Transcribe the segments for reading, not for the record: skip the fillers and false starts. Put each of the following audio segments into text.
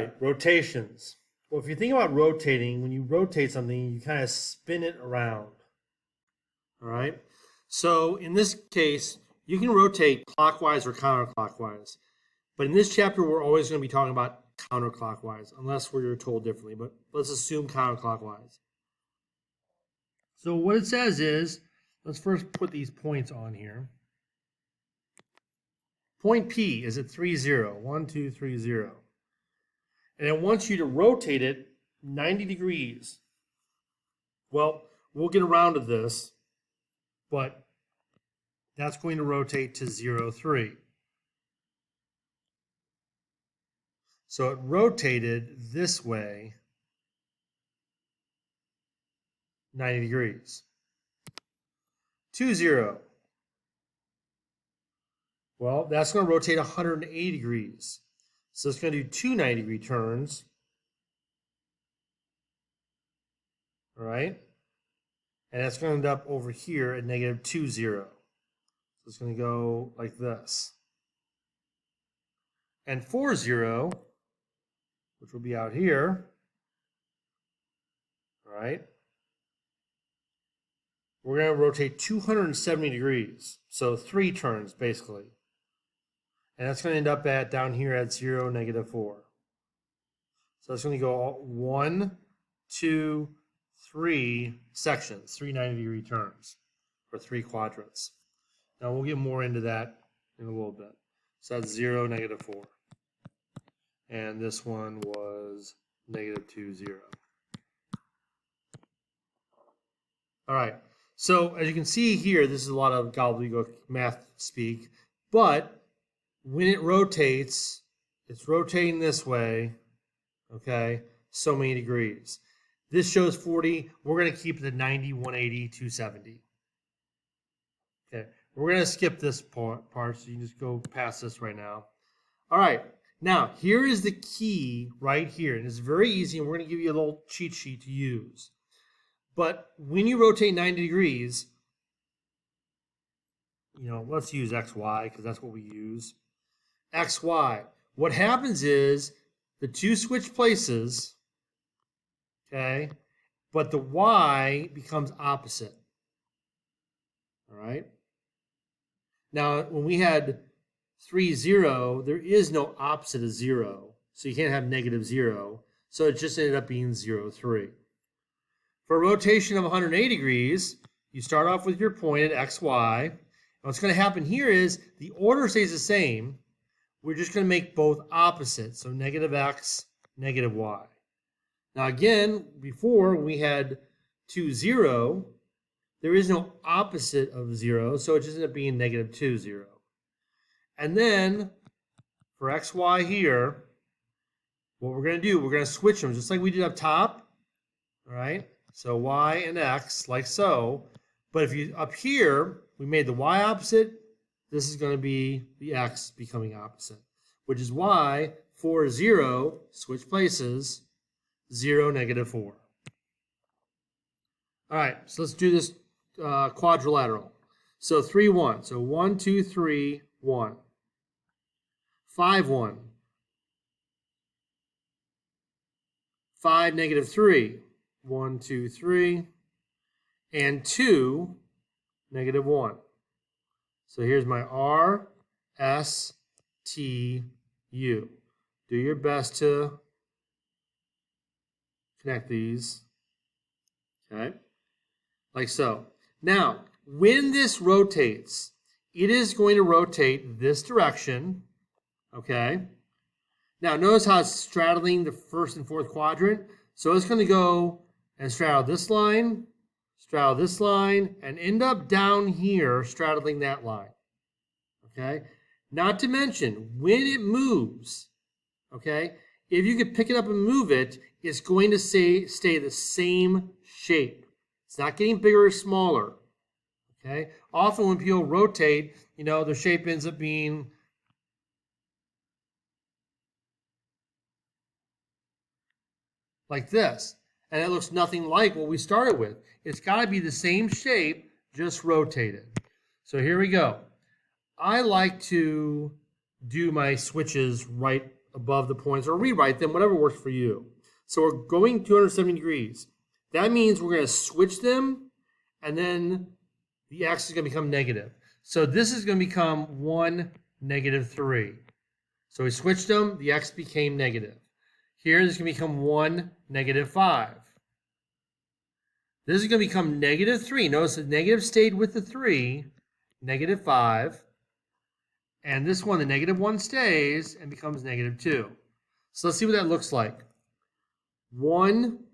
right, rotations. Well, if you think about rotating, when you rotate something, you kind of spin it around. All right. So in this case, you can rotate clockwise or counterclockwise. But in this chapter, we're always going to be talking about counterclockwise, unless we're told differently. But let's assume counterclockwise. So what it says is, let's first put these points on here. Point P is at 3, 0. 1, 2, 3, 0. And it wants you to rotate it 90 degrees. Well, we'll get around to this, but that's going to rotate to 0, 3. So it rotated this way 90 degrees. 2, 0. Well, that's going to rotate 180 degrees. So it's going to do 2 90-degree turns. All right? And that's going to end up over here at negative 2, 0. So it's going to go like this. And 4, 0, which will be out here, all right? We're going to rotate 270 degrees. So 3 turns, basically. And that's going to end up at down here at 0, negative 4. So it's going to go 1, 2, 3 sections, 3 90-degree turns, or 3 quadrants. Now we'll get more into that in a little bit. So that's 0, negative 4. And this one was negative 2, 0. All right. So as you can see here, this is a lot of gobbledygook math speak, but when it rotates, it's rotating this way, okay, so many degrees. This shows 40. We're going to keep it at 90, 180, 270. Okay, we're going to skip this part, so you can just go past this right now. All right, now here is the key right here, and it's very easy, and we're going to give you a little cheat sheet to use. But when you rotate 90 degrees, you know, let's use XY because that's what we use. XY. What happens is the two switch places, okay, but the Y becomes opposite. All right. Now, when we had 3, 0, there is no opposite of 0. So you can't have negative 0. So it just ended up being 0, 3. For a rotation of 180 degrees, you start off with your point at XY. And what's going to happen here is the order stays the same. We're just going to make both opposite. So negative X, negative Y. Now again, before we had 2, 0, there is no opposite of 0, so it just ended up being negative 2, 0. And then for XY here, what we're going to do, we're going to switch them just like we did up top. All right, so Y and X like so. But if you up here, we made the Y opposite. This is going to be the X becoming opposite, which is why 4, 0, switch places, 0, negative 4. All right, so let's do this quadrilateral. So 3, 1. So 1, 2, 3, 1. 5, 1. 5, negative 3. 1, 2, 3. And 2, negative 1. So here's my R, S, T, U. Do your best to connect these, okay, like so. Now, when this rotates, it is going to rotate this direction, okay. Now, notice how it's straddling the first and fourth quadrant. So it's going to go and straddle this line, and end up down here straddling that line, okay? Not to mention, when it moves, okay, if you could pick it up and move it, it's going to stay the same shape. It's not getting bigger or smaller, okay? Often when people rotate, you know, their shape ends up being like this. And it looks nothing like what we started with. It's got to be the same shape, just rotated. So here we go. I like to do my switches right above the points or rewrite them, whatever works for you. So we're going 270 degrees. That means we're going to switch them, and then the x is going to become negative. So this is going to become 1, -3. So we switched them, the x became negative. Here, this is going to become 1, -5. This is going to become -3. Notice the negative stayed with the 3, -5. And this one, the -1 stays and becomes -2. So let's see what that looks like. 1,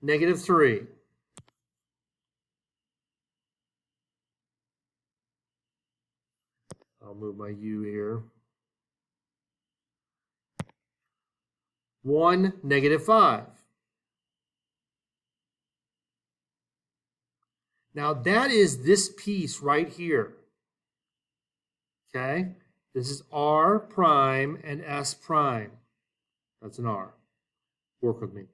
-3. I'll move my U here. 1, -5. Now that is this piece right here. Okay? This is R prime and S prime. That's an R. Work with me.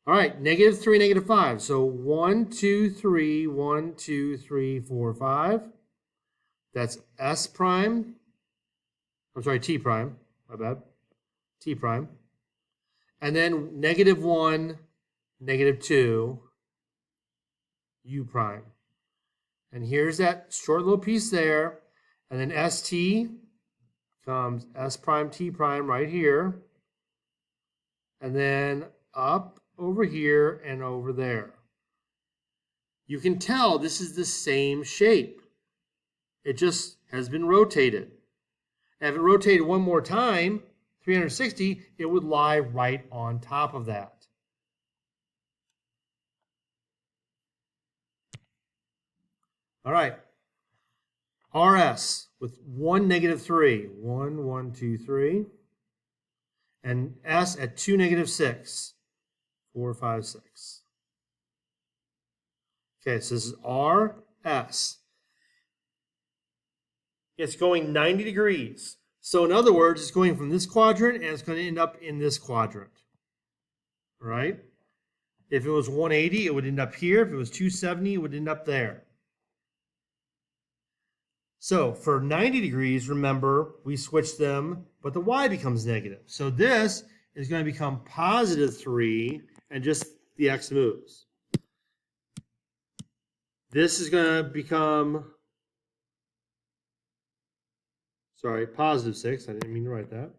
All right, -3, -5. So 1, 2, 3, 1, 2, 3, 4, 5. That's S prime. I'm sorry, T prime. My bad. T prime. And then -1, -2, U prime. And here's that short little piece there. And then ST comes S prime, T prime right here. And then up over here and over there. You can tell this is the same shape. It just has been rotated. And if it rotated one more time, 360, it would lie right on top of that. All right. RS with 1, -3. 1, 1, 2, 3. And S at 2, -6. 4, 5, 6. Okay, so this is RS. It's going 90 degrees. So in other words, it's going from this quadrant and it's going to end up in this quadrant. All right? If it was 180, it would end up here. If it was 270, it would end up there. So for 90 degrees, remember, we switch them, but the y becomes negative. So this is going to become +3, and just the x moves. This is going to become, sorry, +6. I didn't mean to write that.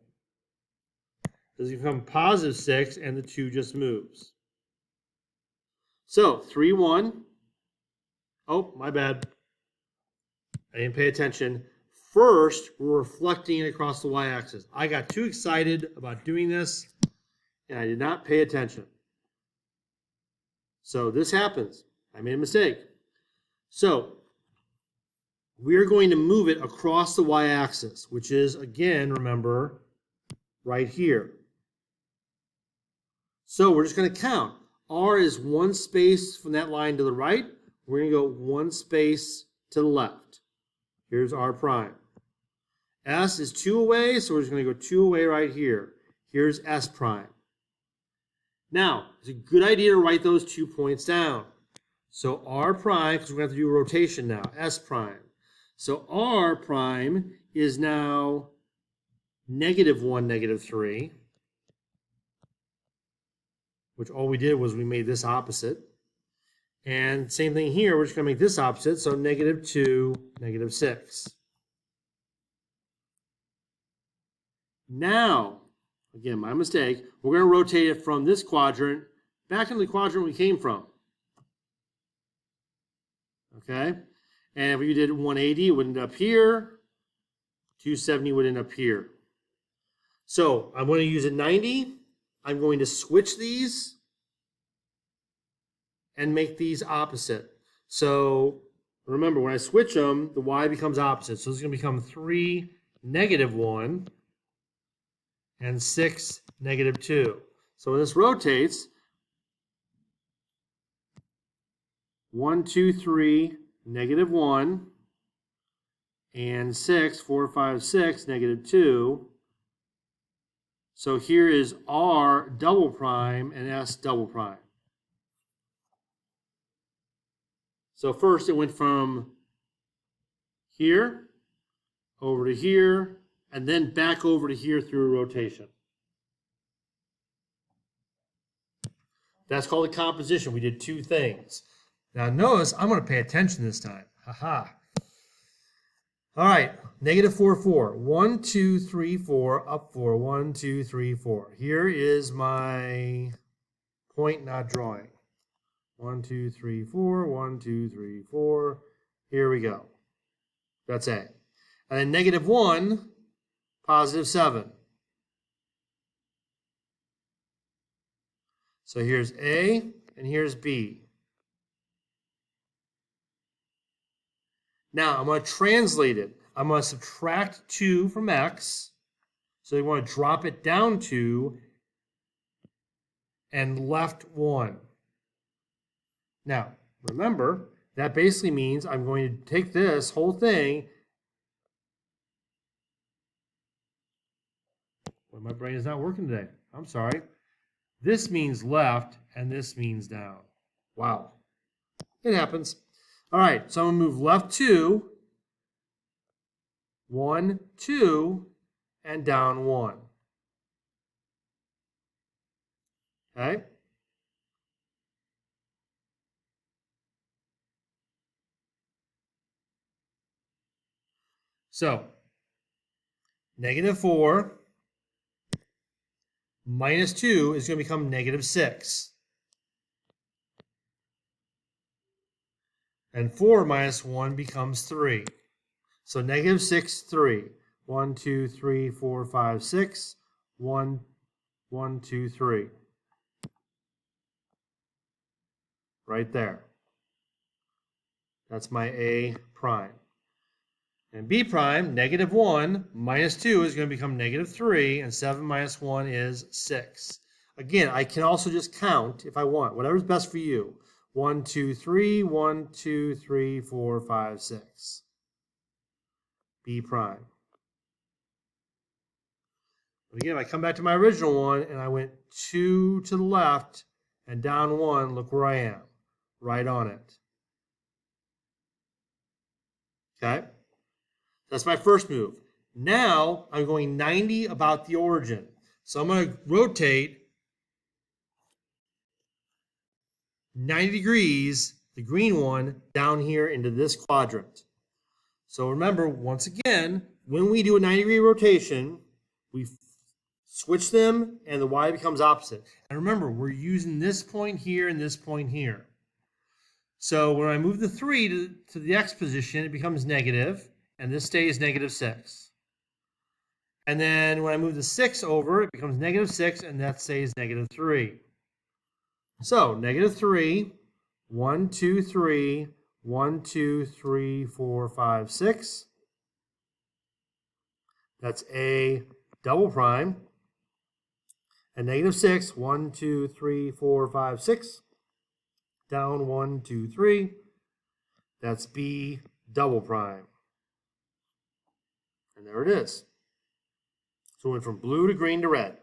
This is going to become +6, and the 2 just moves. So 3, 1. Oh, my bad. I didn't pay attention. First, we're reflecting it across the y-axis. I got too excited about doing this, and I did not pay attention. So this happens. I made a mistake. So we're going to move it across the y-axis, which is, again, remember, right here. So we're just going to count. R is 1 space from that line to the right. We're going to go 1 space to the left. Here's R prime. S is 2 away, so we're just going to go 2 away right here. Here's S prime. Now, it's a good idea to write those 2 points down. So R prime, because we're going to have to do a rotation now, S prime. So R prime is now -1, -3, which all we did was we made this opposite. And same thing here, we're just going to make this opposite, so -2, -6. Now, again, my mistake, we're going to rotate it from this quadrant back into the quadrant we came from. Okay? And if we did 180, it would end up here. 270 would end up here. So I'm going to use a 90. I'm going to switch these and make these opposite. So remember, when I switch them, the y becomes opposite. So it's going to become 3, -1, and 6, -2. So when this rotates, 1, 2, 3, -1, and 6, 4, 5, 6, -2. So here is R double prime and S double prime. So first it went from here over to here and then back over to here through a rotation. That's called a composition. We did two things. Now notice I'm going to pay attention this time. Haha. All right, negative 4, 4. 1, 2, 3, 4, up 4. 1, 2, 3, 4. Here is my point not drawing. 1, 2, 3, 4. 1, 2, 3, 4. Here we go. That's A. And then negative 1, positive 7. So here's A and here's B. Now I'm going to translate it. I'm going to subtract 2 from X. So you want to drop it down 2 and left 1. Now, remember, that basically means I'm going to take this whole thing. Well, my brain is not working today. I'm sorry. This means left, and this means down. Wow. It happens. All right, so I'm going to move left 2, 1, 2, and down 1. Okay? So, negative 4 minus 2 is going to become negative 6. And 4 minus 1 becomes 3. So negative 6, 3. 1, 2, 3, 4, 5, 6. 1, 1, 2, 3. Right there. That's my A prime. And B prime, negative 1 minus 2 is going to become negative 3, and 7 minus 1 is 6. Again, I can also just count if I want, whatever's best for you. 1, 2, 3, 1, 2, 3, 4, 5, 6. B prime. But again, if I come back to my original one and I went 2 to the left and down 1, look where I am. Right on it. Okay? That's my first move. Now I'm going 90 about the origin. So I'm going to rotate 90 degrees, the green one, down here into this quadrant. So remember, once again, when we do a 90-degree rotation, we switch them and the y becomes opposite. And remember, we're using this point here and this point here. So when I move the 3 to the x position, it becomes negative, and this stays negative 6. And then when I move the 6 over, it becomes negative 6, and that stays negative 3. So negative 3, 1, 2, 3, 1, 2, 3, 4, 5, 6. That's A double prime. And negative 6, 1, 2, 3, 4, 5, 6. Down 1, 2, 3. That's B double prime. And there it is. So we went from blue to green to red.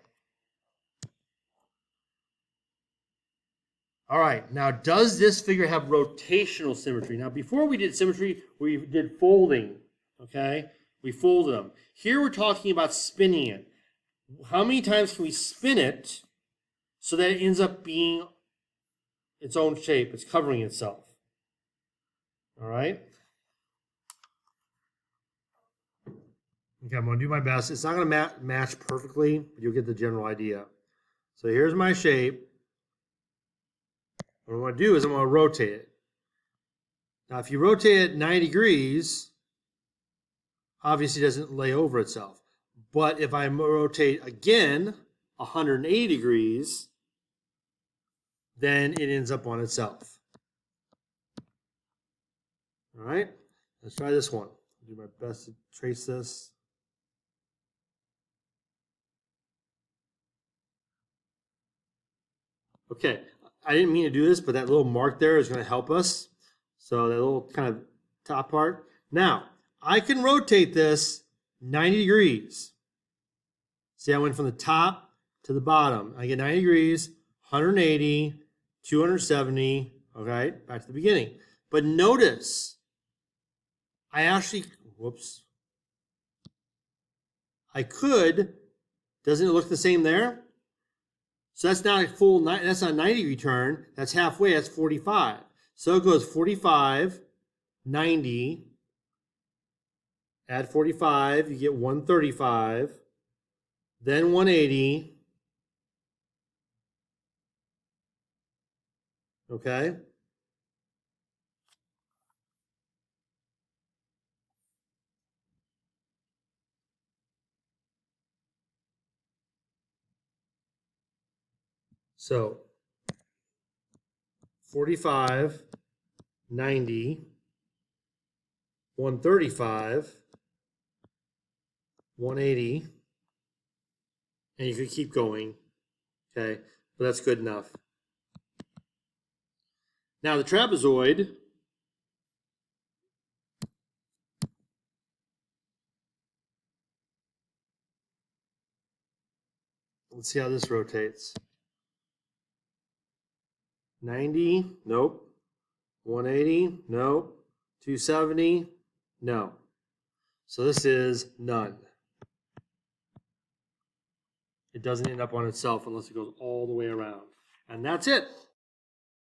All right, now does this figure have rotational symmetry? Now before we did symmetry, we did folding, okay? We folded them. Here we're talking about spinning it. How many times can we spin it so that it ends up being its own shape? It's covering itself. All right? Okay, I'm going to do my best. It's not going to match perfectly, but you'll get the general idea. So here's my shape. What I'm going to do is I'm going to rotate it. Now, if you rotate it 90 degrees, obviously it doesn't lay over itself. But if I rotate again 180 degrees, then it ends up on itself. All right, let's try this one. I'll do my best to trace this. Okay, I didn't mean to do this, but that little mark there is going to help us. So that little kind of top part. Now, I can rotate this 90 degrees. See, I went from the top to the bottom. I get 90 degrees, 180, 270, okay, back to the beginning. But notice, I actually, whoops. I could, doesn't it look the same there? So that's not a full, that's not 90 return. That's halfway. That's 45. So it goes 45, 90, add 45, you get 135, then 180. Okay. So 45, 90, 135, 180, and you could keep going, okay, but that's good enough. Now the trapezoid, let's see how this rotates. 90, nope. 180, nope. 270, no. So this is none. It doesn't end up on itself unless it goes all the way around. And that's it.